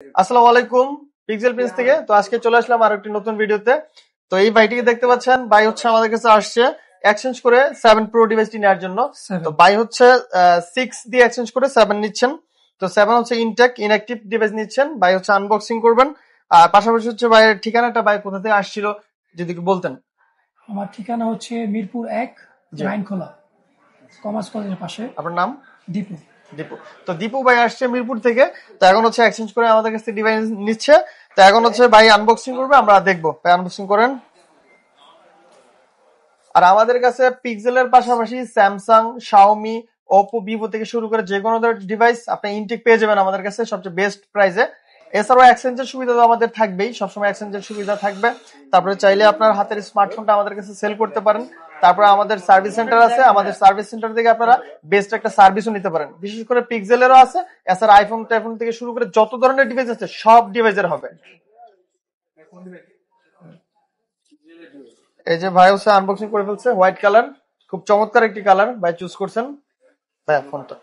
আসসালামু আলাইকুম, pixel Prince থেকে। তো আজকে চলে আসলাম আর একটি নতুন ভিডিওতে। তো এই ভাইটিকে দেখতে পাচ্ছেন, ভাই হচ্ছে আমাদের কাছে আসছে এক্সচেঞ্জ করে 7 প্রো ডিভাইসটি নেওয়ার জন্য। তো ভাই হচ্ছে 6 দিয়ে এক্সচেঞ্জ করে 7 নিচ্ছেন। তো 7 হচ্ছে ইনঅ্যাক্টিভ ডিভাইস নিচ্ছেন। ভাই হচ্ছে আনবক্সিং করবেন। আর পাশাপাশি হচ্ছে ভাইয়ের ঠিকানাটা ভাই কোথা থেকে আসছিল যদি একটু বলতেন। আমার ঠিকানা হচ্ছে মিরপুর ১, জি, রাইনখোলা, কমার্স কলেজের পাশে, আপনার নাম? দীপু। দীপু। তো দীপু ভাই আসছে মিরপুর থেকে। তো এখন হচ্ছে এক্সচেঞ্জ করে আমাদের কাছ থেকে ডিভাইস নিচ্ছে। তো এখন হচ্ছে ভাই আনবক্সিং করবে, আমরা দেখবো। ভাই আনবক্সিং করেন। আর আমাদের কাছে পিক্সেলের পাশাপাশি স্যামসাং, শাওমি, ওপো, ভিভো থেকে শুরু করে যে কোনো ডিভাইস আপনি ইনটেক পেয়ে যাবেন আমাদের কাছে সবচেয়ে বেস্ট প্রাইসে। এছাড়াও এক্সচেঞ্জের সুবিধা তো আমাদের থাকবেই, সবসময় এক্সচেঞ্জের সুবিধা থাকবে। তারপরে চাইলে আপনার হাতের স্মার্টফোনটা আমাদের কাছে সেল করতে পারেন। তারপরে আমাদের সার্ভিস সেন্টার আছে, আমাদের সার্ভিস সেন্টার থেকে আপনারা বেস্ট একটা সার্ভিসও নিতে পারেন। বিশেষ করে পিক্সেলেরও আছে। এছাড়া আইফোন টাইফোন থেকে শুরু করে যত ধরনের ডিভাইস আছে সব ডিভাইসের হবে। এই যে ভাই হচ্ছে আনবক্সিং করে ফেলছে, হোয়াইট কালার, খুব চমৎকার একটি কালার ভাই চুজ করছেন। ভাই ফোনটা